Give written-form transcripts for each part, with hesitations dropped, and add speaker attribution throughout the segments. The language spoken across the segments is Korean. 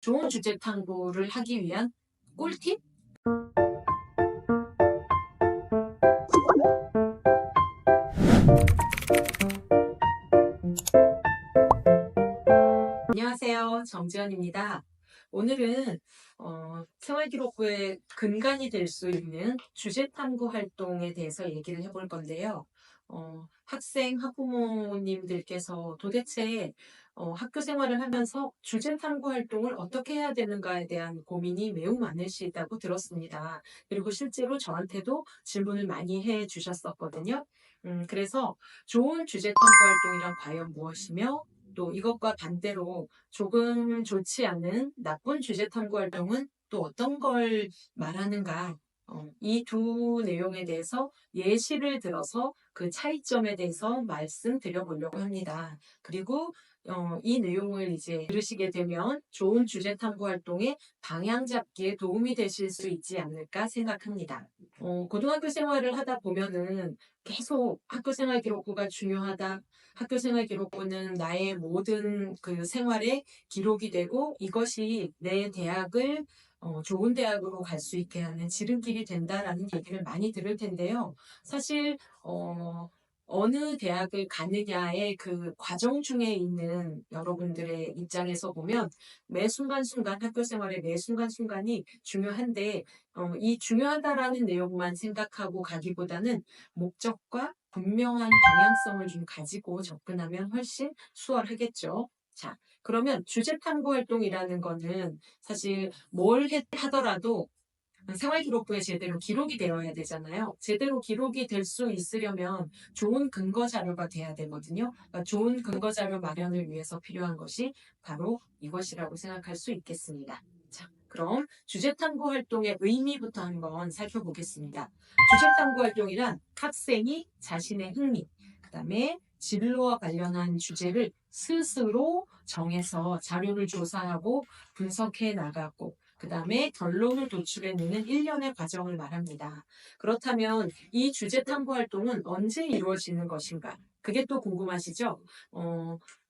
Speaker 1: 좋은 주제 탐구를 하기 위한 꿀팁? 안녕하세요. 정지연입니다. 오늘은 생활기록부의 근간이 될 수 있는 주제 탐구 활동에 대해서 얘기를 해볼 건데요. 학생, 학부모님들께서 도대체 학교 생활을 하면서 주제 탐구 활동을 어떻게 해야 되는가에 대한 고민이 매우 많으시다고 들었습니다. 그리고 실제로 저한테도 질문을 많이 해 주셨었거든요. 그래서 좋은 주제 탐구 활동이란 과연 무엇이며 또 이것과 반대로 조금 좋지 않은 나쁜 주제 탐구 활동은 또 어떤 걸 말하는가? 이 두 내용에 대해서 예시를 들어서 그 차이점에 대해서 말씀드려 보려고 합니다. 그리고 이 내용을 이제 들으시게 되면 좋은 주제 탐구 활동의 방향 잡기에 도움이 되실 수 있지 않을까 생각합니다. 고등학교 생활을 하다 보면은 계속 학교 생활 기록부가 중요하다. 학교 생활 기록부는 나의 모든 그 생활의 기록이 되고 이것이 내 대학을 좋은 대학으로 갈 수 있게 하는 지름길이 된다라는 얘기를 많이 들을 텐데요. 사실 어느 대학을 가느냐의 그 과정 중에 있는 여러분들의 입장에서 보면 매 순간순간 학교 생활의 매 순간순간이 중요한데 이 중요하다라는 내용만 생각하고 가기보다는 목적과 분명한 방향성을 좀 가지고 접근하면 훨씬 수월하겠죠. 자, 그러면 주제 탐구 활동이라는 거는 사실 하더라도 생활기록부에 제대로 기록이 되어야 되잖아요. 제대로 기록이 될 수 있으려면 좋은 근거 자료가 돼야 되거든요. 그러니까 좋은 근거 자료 마련을 위해서 필요한 것이 바로 이것이라고 생각할 수 있겠습니다. 자, 그럼 주제 탐구 활동의 의미부터 한번 살펴보겠습니다. 주제 탐구 활동이란 학생이 자신의 흥미, 그다음에 진로와 관련한 주제를 스스로 정해서 자료를 조사하고 분석해 나가고 그 다음에 결론을 도출해내는 일련의 과정을 말합니다. 그렇다면 이 주제 탐구 활동은 언제 이루어지는 것인가? 그게 또 궁금하시죠?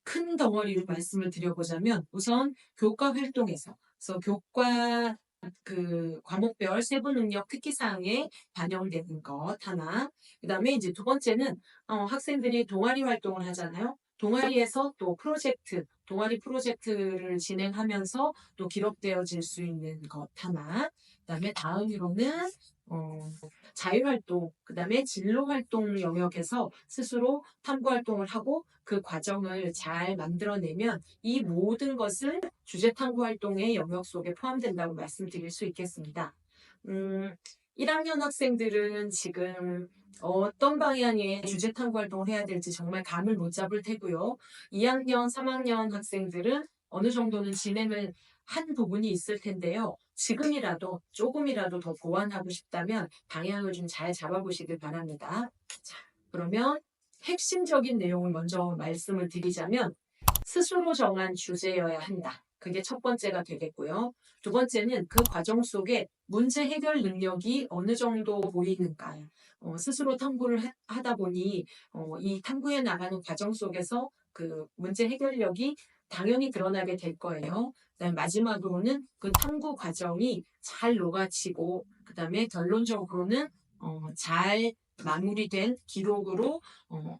Speaker 1: 큰 덩어리로 말씀을 드려보자면 우선 교과 활동에서 그래서 교과 그 과목별 세부 능력 특기사항에 반영되는 것 하나. 그다음에 이제 두 번째는 학생들이 동아리 활동을 하잖아요. 동아리에서 또 동아리 프로젝트를 진행하면서 또 기록되어질 수 있는 것 하나. 그다음에 다음으로는 어, 자유활동, 그다음에 진로활동 영역에서 스스로 탐구활동을 하고 그 과정을 잘 만들어내면 이 모든 것을 주제 탐구활동의 영역 속에 포함된다고 말씀드릴 수 있겠습니다. 음, 1학년 학생들은 지금 어떤 방향의 주제 탐구 활동을 해야 될지 정말 감을 못 잡을 테고요. 2학년, 3학년 학생들은 어느 정도는 진행을 한 부분이 있을 텐데요. 지금이라도 조금이라도 더 보완하고 싶다면 방향을 좀 잘 잡아보시길 바랍니다. 자, 그러면 핵심적인 내용을 먼저 말씀을 드리자면 스스로 정한 주제여야 한다. 그게 첫 번째가 되겠고요. 두 번째는 그 과정 속에 문제 해결 능력이 어느 정도 보이는가. 스스로 탐구를 하다 보니 이 탐구해 나가는 과정 속에서 그 문제 해결력이 당연히 드러나게 될 거예요. 그다음에 마지막으로는 그 탐구 과정이 잘 녹아치고 그다음에 결론적으로는 잘 마무리된 기록으로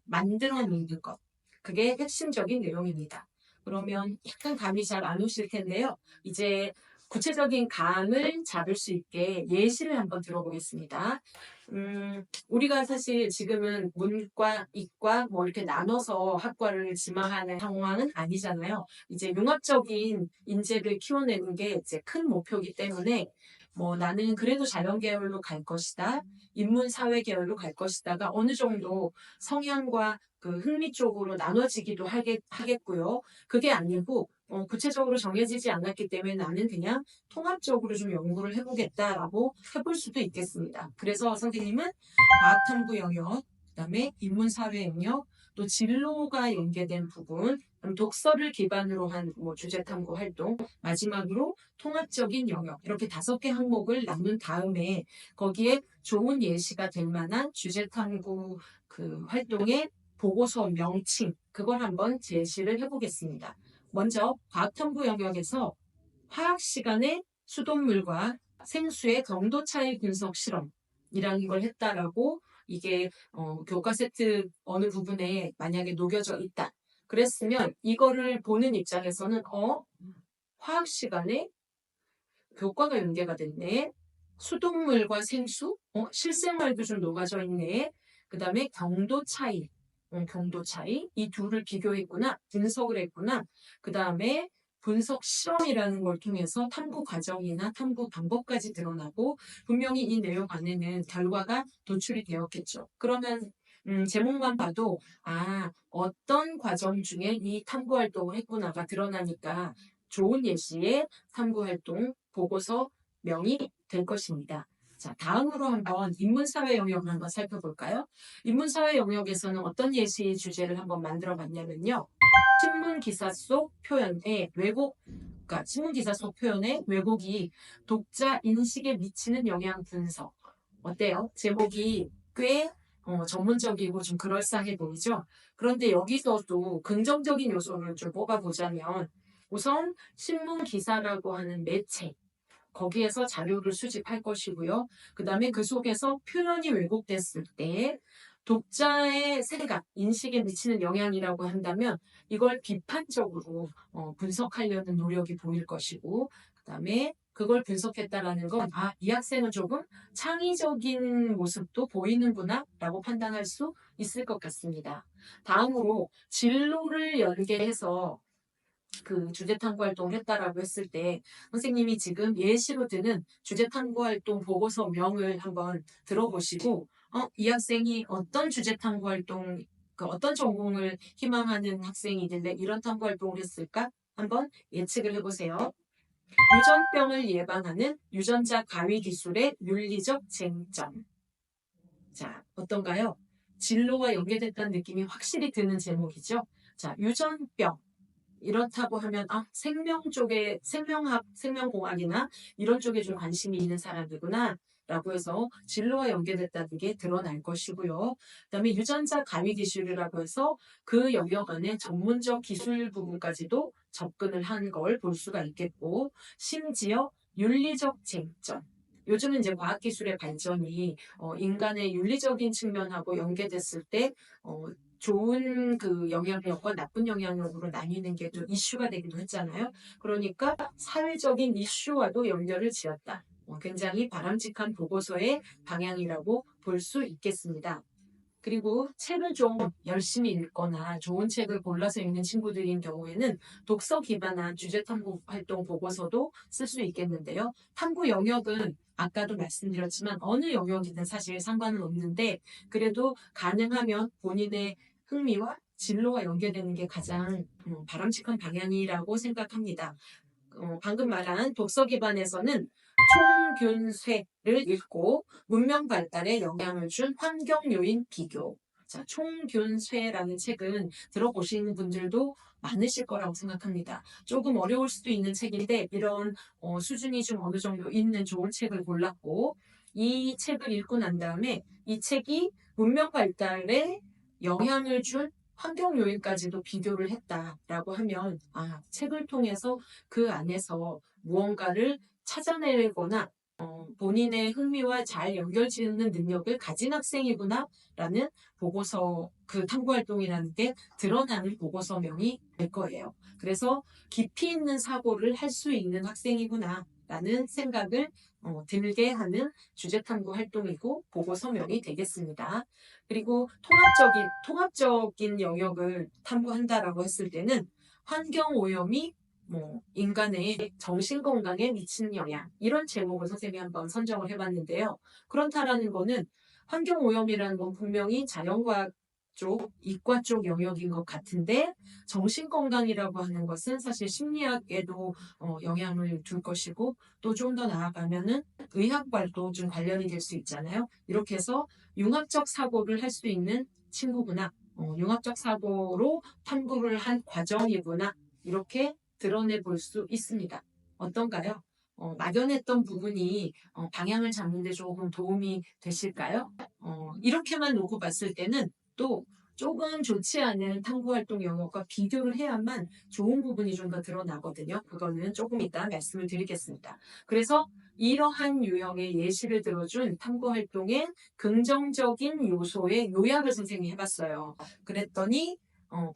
Speaker 1: 만들어내는 것. 그게 핵심적인 내용입니다. 그러면 약간 감이 잘 안 오실 텐데요. 이제 구체적인 감을 잡을 수 있게 예시를 한번 들어보겠습니다. 우리가 사실 지금은 문과, 이과 뭐 이렇게 나눠서 학과를 지망하는 상황은 아니잖아요. 이제 융합적인 인재를 키워내는 게 이제 큰 목표이기 때문에 뭐 나는 그래도 자연계열로 갈 것이다. 인문사회 계열로 갈 것이다가 어느 정도 성향과 그 흥미 쪽으로 나눠지기도 하겠고요. 그게 아니고 구체적으로 정해지지 않았기 때문에 나는 그냥 통합적으로 좀 연구를 해보겠다라고 해볼 수도 있겠습니다. 그래서 선생님은 과학탐구 영역, 그다음에 인문사회 영역, 또 진로가 연계된 부분, 독서를 기반으로 한 뭐 주제 탐구 활동, 마지막으로 통합적인 영역 이렇게 5개 항목을 나눈 다음에 거기에 좋은 예시가 될 만한 주제 탐구 그 활동의 보고서 명칭 그걸 한번 제시를 해보겠습니다. 먼저 과학탐구 영역에서 화학 시간에 수돗물과 생수의 경도 차이 분석 실험이라는 걸 했다라고 이게 교과 세트 어느 부분에 만약에 녹여져 있다. 그랬으면 이거를 보는 입장에서는 화학 시간에 교과가 연계가 됐네. 수돗물과 생수, 실생활도 좀 녹아져 있네. 그 다음에 경도 차이, 경도 차이. 이 둘을 비교했구나. 분석을 했구나. 그 다음에 분석 실험이라는 걸 통해서 탐구 과정이나 탐구 방법까지 드러나고 분명히 이 내용 안에는 결과가 도출이 되었겠죠. 그러면 제목만 봐도 어떤 과정 중에 이 탐구 활동을 했구나가 드러나니까 좋은 예시의 탐구활동 보고서명이 될 것입니다. 자, 다음으로 한번 인문사회 영역을 한번 살펴볼까요? 인문사회 영역에서는 어떤 예시 주제를 한번 만들어 봤냐면요. 신문기사 속 표현의 왜곡, 그러니까 신문기사 속 표현의 왜곡이 독자 인식에 미치는 영향 분석. 어때요? 제목이 꽤 전문적이고 좀 그럴싸해 보이죠? 그런데 여기서도 긍정적인 요소를 좀 뽑아보자면 우선 신문 기사라고 하는 매체, 거기에서 자료를 수집할 것이고요. 그 다음에 그 속에서 표현이 왜곡됐을 때 독자의 생각, 인식에 미치는 영향이라고 한다면 이걸 비판적으로 분석하려는 노력이 보일 것이고, 그 다음에 그걸 분석했다라는 건, 이 학생은 조금 창의적인 모습도 보이는구나 라고 판단할 수 있을 것 같습니다. 다음으로 진로를 연계해서 그 주제 탐구 활동을 했다라고 했을 때 선생님이 지금 예시로 드는 주제 탐구 활동 보고서명을 한번 들어보시고 이 학생이 어떤 주제 탐구 활동 어떤 전공을 희망하는 학생이길래 이런 탐구 활동을 했을까 한번 예측을 해보세요. 유전병을 예방하는 유전자 가위 기술의 윤리적 쟁점. 자, 어떤가요? 진로와 연계됐다는 느낌이 확실히 드는 제목이죠. 자, 유전병. 이렇다고 하면 생명 쪽에 생명학, 생명공학이나 이런 쪽에 좀 관심이 있는 사람이구나 라고 해서 진로와 연계됐다는 게 드러날 것이고요. 그다음에 유전자 가위 기술이라고 해서 그 영역 안에 전문적 기술 부분까지도 접근을 한 걸 볼 수가 있겠고 심지어 윤리적 쟁점 요즘은 이제 과학기술의 발전이 인간의 윤리적인 측면하고 연계됐을 때 좋은 그 영향력과 나쁜 영향력으로 나뉘는 게 좀 이슈가 되기도 했잖아요. 그러니까 사회적인 이슈와도 연결을 지었다. 굉장히 바람직한 보고서의 방향이라고 볼 수 있겠습니다. 그리고 책을 좀 열심히 읽거나 좋은 책을 골라서 읽는 친구들인 경우에는 독서 기반한 주제 탐구 활동 보고서도 쓸 수 있겠는데요. 탐구 영역은 아까도 말씀드렸지만 어느 영역이든 사실 상관은 없는데 그래도 가능하면 본인의 흥미와 진로와 연계되는 게 가장 바람직한 방향이라고 생각합니다. 방금 말한 독서 기반에서는 총균쇠를 읽고 문명 발달에 영향을 준 환경 요인 비교. 자, 총균쇠라는 책은 들어보시는 분들도 많으실 거라고 생각합니다. 조금 어려울 수도 있는 책인데 이런 수준이 좀 어느 정도 있는 좋은 책을 골랐고 이 책을 읽고 난 다음에 이 책이 문명 발달에 영향을 준 환경 요인까지도 비교를 했다라고 하면 책을 통해서 그 안에서 무언가를 찾아내거나 본인의 흥미와 잘 연결지는 능력을 가진 학생이구나라는 보고서 그 탐구활동이라는 게 드러나는 보고서명이 될 거예요. 그래서 깊이 있는 사고를 할 수 있는 학생이구나라는 생각을 들게 하는 주제탐구 활동이고 보고서명이 되겠습니다. 그리고 통합적인 영역을 탐구한다라고 했을 때는 환경오염이 인간의 정신건강에 미치는 영향 이런 제목을 선생님이 한번 선정을 해봤는데요. 그렇다라는 거는 환경오염이라는 건 분명히 자연과학 쪽, 이과 쪽 영역인 것 같은데 정신건강이라고 하는 것은 사실 심리학에도 영향을 줄 것이고 또 좀 더 나아가면은 의학과도 좀 관련이 될 수 있잖아요. 이렇게 해서 융합적 사고를 할 수 있는 친구구나. 융합적 사고로 탐구를 한 과정이구나. 이렇게 드러내 볼 수 있습니다. 어떤가요? 막연했던 부분이 방향을 잡는 데 조금 도움이 되실까요? 이렇게만 놓고 봤을 때는 또 조금 좋지 않은 탐구 활동 영역과 비교를 해야만 좋은 부분이 좀 더 드러나거든요. 그거는 조금 이따 말씀을 드리겠습니다. 그래서 이러한 유형의 예시를 들어준 탐구 활동의 긍정적인 요소의 요약을 선생님이 해봤어요. 그랬더니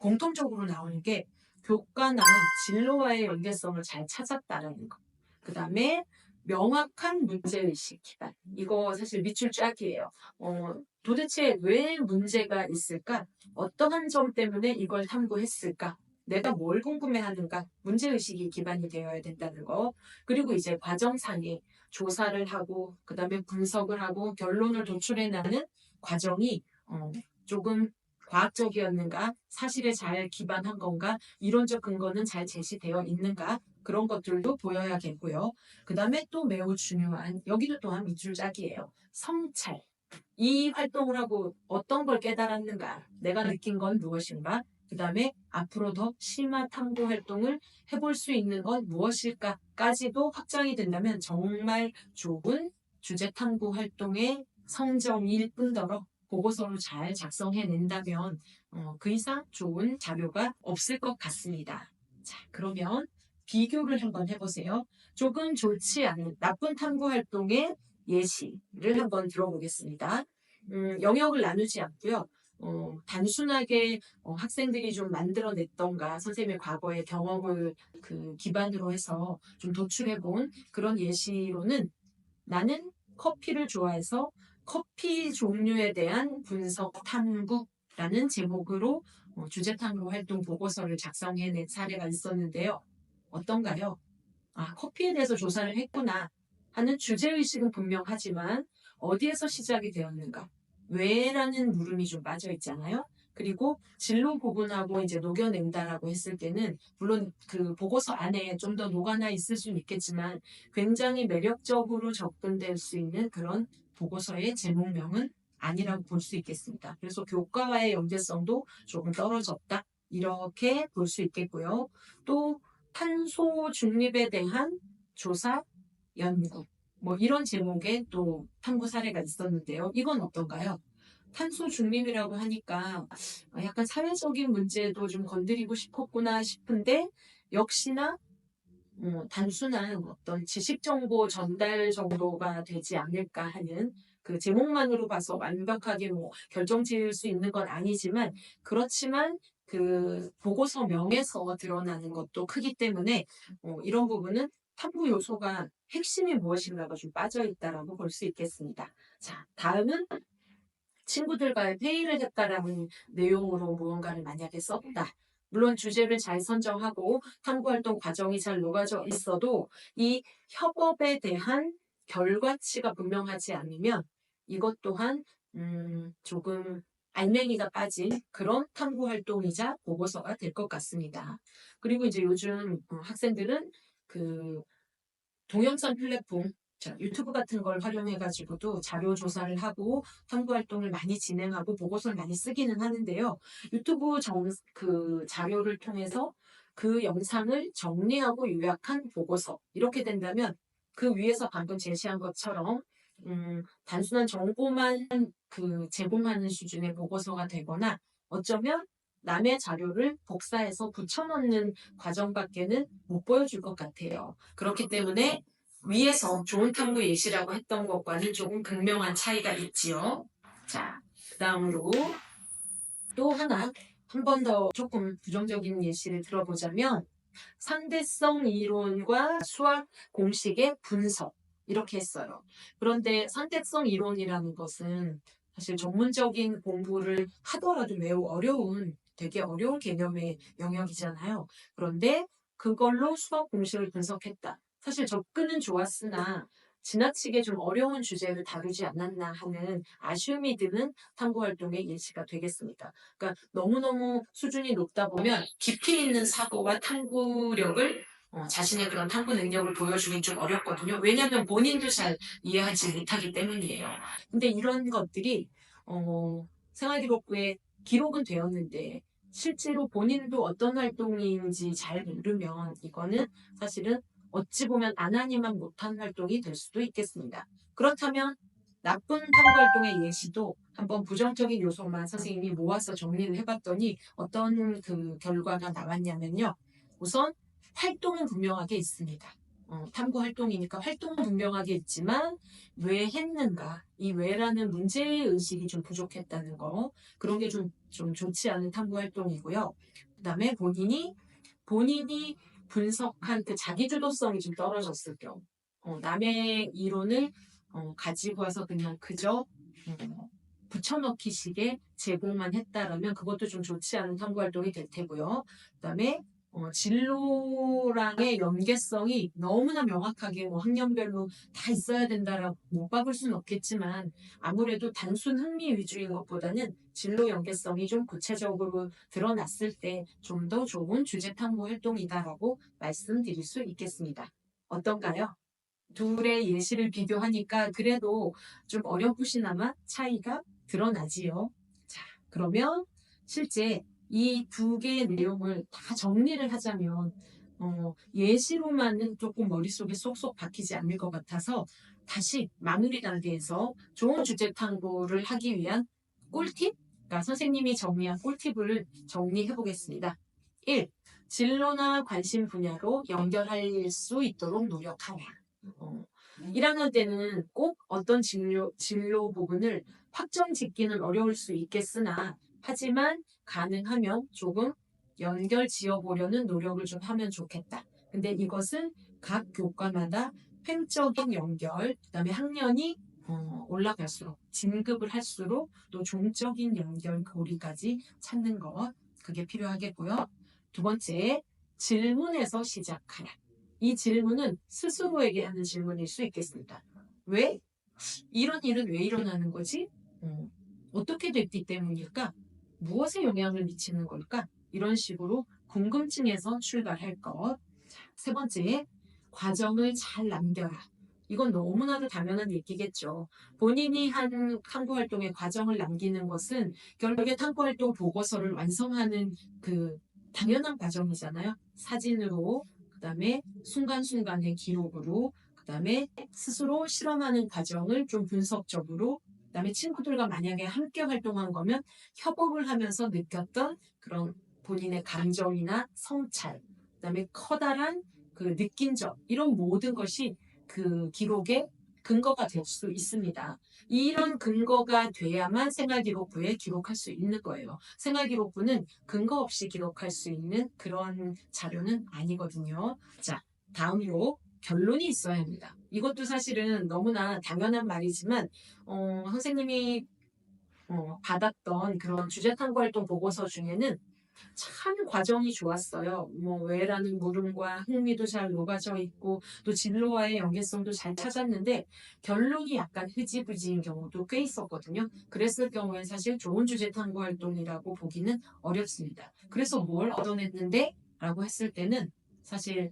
Speaker 1: 공통적으로 나오는 게 교과나 진로와의 연계성을 잘 찾았다는 거. 그 다음에 명확한 문제의식 기반. 이거 사실 밑줄 짝이에요. 도대체 왜 문제가 있을까? 어떠한 점 때문에 이걸 탐구했을까? 내가 뭘 궁금해하는가? 문제의식이 기반이 되어야 된다는 거. 그리고 이제 과정상에 조사를 하고, 그 다음에 분석을 하고, 결론을 도출해내는 과정이 조금 과학적이었는가? 사실에 잘 기반한 건가? 이론적 근거는 잘 제시되어 있는가? 그런 것들도 보여야겠고요. 그 다음에 또 매우 중요한, 여기도 또한 밑줄 짝이에요. 성찰. 이 활동을 하고 어떤 걸 깨달았는가? 내가 느낀 건 무엇인가? 그 다음에 앞으로 더 심화 탐구 활동을 해볼 수 있는 건 무엇일까?까지도 확장이 된다면 정말 좋은 주제 탐구 활동의 성정일 뿐더러 보고서를 잘 작성해낸다면 그 이상 좋은 자료가 없을 것 같습니다. 자, 그러면 비교를 한번 해보세요. 조금 좋지 않은 나쁜 탐구 활동의 예시를 한번 들어보겠습니다. 영역을 나누지 않고요. 단순하게 학생들이 좀 만들어냈던가 선생님의 과거의 경험을 기반으로 해서 좀 도출해본 그런 예시로는 나는 커피를 좋아해서 커피 종류에 대한 분석 탐구라는 제목으로 주제 탐구 활동 보고서를 작성해낸 사례가 있었는데요. 어떤가요? 아, 커피에 대해서 조사를 했구나 하는 주제의식은 분명하지만 어디에서 시작이 되었는가? 왜라는 물음이 좀 빠져 있잖아요. 그리고 진로 부분하고 이제 녹여낸다라고 했을 때는 물론 그 보고서 안에 좀 더 녹아나 있을 수는 있겠지만 굉장히 매력적으로 접근될 수 있는 그런 보고서의 제목명은 아니라고 볼 수 있겠습니다. 그래서 교과와의 연계성도 조금 떨어졌다. 이렇게 볼 수 있겠고요. 또 탄소 중립에 대한 조사, 연구, 뭐 이런 제목의 또 탐구 사례가 있었는데요. 이건 어떤가요? 탄소 중립이라고 하니까 약간 사회적인 문제도 좀 건드리고 싶었구나 싶은데 역시나 단순한 어떤 지식 정보 전달 정도가 되지 않을까 하는 그 제목만으로 봐서 완벽하게 뭐 결정 지을 수 있는 건 아니지만 그렇지만 그 보고서명에서 드러나는 것도 크기 때문에 이런 부분은 탐구 요소가 핵심이 무엇인가가 좀 빠져 있다라고 볼 수 있겠습니다. 자, 다음은 친구들과의 회의를 했다라는 내용으로 무언가를 만약에 썼다. 물론 주제를 잘 선정하고 탐구활동 과정이 잘 녹아져 있어도 이 협업에 대한 결과치가 분명하지 않으면 이것 또한 조금 알맹이가 빠진 그런 탐구활동이자 보고서가 될 것 같습니다. 그리고 이제 요즘 학생들은 그 동영상 플랫폼, 자, 유튜브 같은 걸 활용해가지고도 자료 조사를 하고 탐구 활동을 많이 진행하고 보고서를 많이 쓰기는 하는데요. 유튜브 그 자료를 통해서 그 영상을 정리하고 요약한 보고서 이렇게 된다면 그 위에서 방금 제시한 것처럼 단순한 정보만 제공하는 수준의 보고서가 되거나 어쩌면 남의 자료를 복사해서 붙여넣는 과정밖에는 못 보여줄 것 같아요. 그렇기 때문에 위에서 좋은 탐구 예시라고 했던 것과는 조금 극명한 차이가 있지요. 자, 그 다음으로 또 하나, 한 번 더 조금 부정적인 예시를 들어보자면 상대성 이론과 수학 공식의 분석 이렇게 했어요. 그런데 상대성 이론이라는 것은 사실 전문적인 공부를 하더라도 매우 되게 어려운 개념의 영역이잖아요. 그런데 그걸로 수학 공식을 분석했다. 사실 접근은 좋았으나 지나치게 좀 어려운 주제를 다루지 않았나 하는 아쉬움이 드는 탐구 활동의 예시가 되겠습니다. 그러니까 너무너무 수준이 높다 보면 깊이 있는 사고와 탐구력을 자신의 그런 탐구 능력을 보여주긴 좀 어렵거든요. 왜냐하면 본인도 잘 이해하지 못하기 때문이에요. 근데 이런 것들이 생활기록부에 기록은 되었는데 실제로 본인도 어떤 활동인지 잘 모르면 이거는 사실은 어찌 보면 안 하니만 못한 활동이 될 수도 있겠습니다. 그렇다면 나쁜 탐구활동의 예시도 한번 부정적인 요소만 선생님이 모아서 정리를 해봤더니 어떤 그 결과가 나왔냐면요. 우선 활동은 분명하게 있습니다. 탐구 활동이니까 활동은 분명하게 있지만 왜 했는가, 이 왜라는 문제의식이 좀 부족했다는 거, 그런 게 좀 좋지 않은 탐구 활동이고요. 그 다음에 본인이 분석한 그 자기주도성이 좀 떨어졌을 경우, 남의 이론을 가지고 와서 그냥 그저 붙여넣기 식의 제공만 했다라면 그것도 좀 좋지 않은 탐구 활동이 될 테고요. 그다음에 진로랑의 연계성이 너무나 명확하게 뭐 학년별로 다 있어야 된다라고 못 박을 수는 없겠지만 아무래도 단순 흥미 위주인 것보다는 진로 연계성이 좀 구체적으로 드러났을 때 좀 더 좋은 주제 탐구 활동이다라고 말씀드릴 수 있겠습니다. 어떤가요? 둘의 예시를 비교하니까 그래도 좀 어렴풋이나마 차이가 드러나지요. 자, 그러면 실제 이 두 개의 내용을 다 정리를 하자면 예시로만은 조금 머릿속에 쏙쏙 박히지 않을 것 같아서 다시 마무리 단계에서 좋은 주제 탐구를 하기 위한 꿀팁? 그러니까 선생님이 정리한 꿀팁을 정리해 보겠습니다. 1. 진로나 관심 분야로 연결할 수 있도록 노력하라. 어, 1학년 때는 꼭 어떤 진로 부분을 확정 짓기는 어려울 수 있겠으나 하지만 가능하면 조금 연결 지어보려는 노력을 좀 하면 좋겠다. 근데 이것은 각 교과마다 횡적인 연결, 그다음에 학년이 올라갈수록 진급을 할수록 또 종적인 연결고리까지 찾는 것 그게 필요하겠고요. 두 번째, 질문에서 시작하라. 이 질문은 스스로에게 하는 질문일 수 있겠습니다. 왜? 이런 일은 왜 일어나는 거지? 어떻게 됐기 때문일까? 무엇에 영향을 미치는 걸까? 이런 식으로 궁금증에서 출발할 것. 자, 세 번째, 과정을 잘 남겨라. 이건 너무나도 당연한 얘기겠죠. 본인이 한 탐구활동의 과정을 남기는 것은 결국에 탐구활동 보고서를 완성하는 그 당연한 과정이잖아요. 사진으로, 그 다음에 순간순간의 기록으로, 그 다음에 스스로 실험하는 과정을 좀 분석적으로, 그 다음에 친구들과 만약에 함께 활동한 거면 협업을 하면서 느꼈던 그런 본인의 감정이나 성찰, 그 다음에 커다란 그 느낀 점, 이런 모든 것이 그 기록의 근거가 될 수 있습니다. 이런 근거가 돼야만 생활기록부에 기록할 수 있는 거예요. 생활기록부는 근거 없이 기록할 수 있는 그런 자료는 아니거든요. 자, 다음으로 결론이 있어야 합니다. 이것도 사실은 너무나 당연한 말이지만 선생님이 받았던 그런 주제탐구활동 보고서 중에는 참 과정이 좋았어요. 뭐 왜라는 물음과 흥미도 잘 녹아져 있고 또 진로와의 연계성도 잘 찾았는데 결론이 약간 흐지부지인 경우도 꽤 있었거든요. 그랬을 경우에 사실 좋은 주제 탐구 활동이라고 보기는 어렵습니다. 그래서 뭘 얻어냈는데? 라고 했을 때는 사실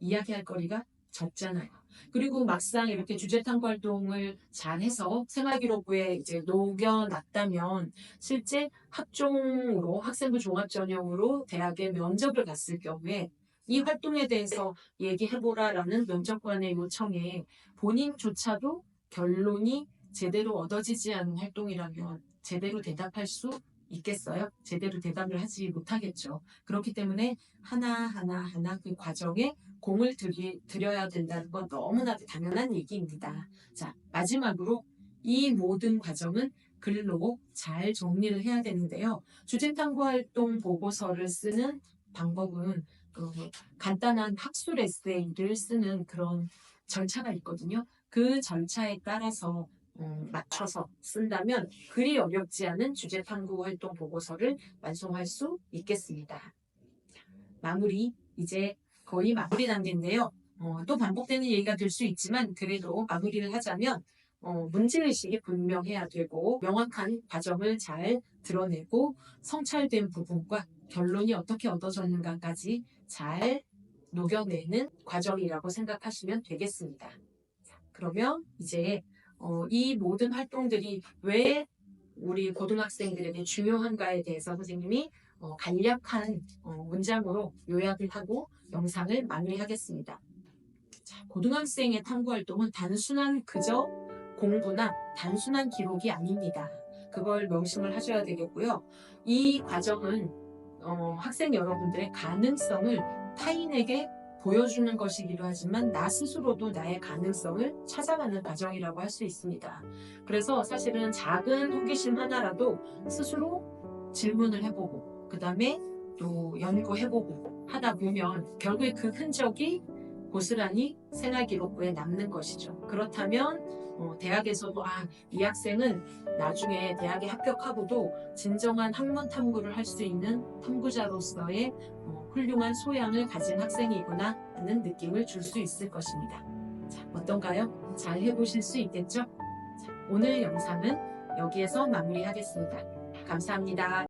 Speaker 1: 이야기할 거리가 적잖아요. 그리고 막상 이렇게 주제 탐구 활동을 잘해서 생활기록부에 이제 녹여놨다면 실제 학종으로 학생부 종합전형으로 대학에 면접을 갔을 경우에 이 활동에 대해서 얘기해보라라는 면접관의 요청에 본인조차도 결론이 제대로 얻어지지 않은 활동이라면 제대로 대답할 수 있겠어요? 제대로 대답을 하지 못하겠죠. 그렇기 때문에 하나 그 과정에 공을 들여야 된다는 건 너무나도 당연한 얘기입니다. 자, 마지막으로 이 모든 과정은 글로 잘 정리를 해야 되는데요. 주제탐구 활동 보고서를 쓰는 방법은 간단한 학술 에세이를 쓰는 그런 절차가 있거든요. 그 절차에 따라서 맞춰서 쓴다면 그리 어렵지 않은 주제탐구 활동 보고서를 완성할 수 있겠습니다. 마무리, 이제 거의 마무리 단계인데요. 또 반복되는 얘기가 될 수 있지만 그래도 마무리를 하자면 문제의식이 분명해야 되고 명확한 과정을 잘 드러내고 성찰된 부분과 결론이 어떻게 얻어졌는가까지 잘 녹여내는 과정이라고 생각하시면 되겠습니다. 자, 그러면 이제 이 모든 활동들이 왜 우리 고등학생들에게 중요한가에 대해서 선생님이 간략한 문장으로 요약을 하고 영상을 마무리하겠습니다. 자, 고등학생의 탐구 활동은 단순한 그저 공부나 단순한 기록이 아닙니다. 그걸 명심을 하셔야 되겠고요. 이 과정은 학생 여러분들의 가능성을 타인에게 보여주는 것이기도 하지만 나 스스로도 나의 가능성을 찾아가는 과정이라고 할 수 있습니다. 그래서 사실은 작은 호기심 하나라도 스스로 질문을 해보고 그 다음에 또 연구해보고 하다 보면 결국에 그 흔적이 고스란히 생활기록부에 남는 것이죠. 그렇다면 대학에서도 이 학생은 나중에 대학에 합격하고도 진정한 학문 탐구를 할 수 있는 탐구자로서의 훌륭한 소양을 가진 학생이구나 하는 느낌을 줄 수 있을 것입니다. 자, 어떤가요? 잘 해보실 수 있겠죠? 자, 오늘 영상은 여기에서 마무리하겠습니다. 감사합니다.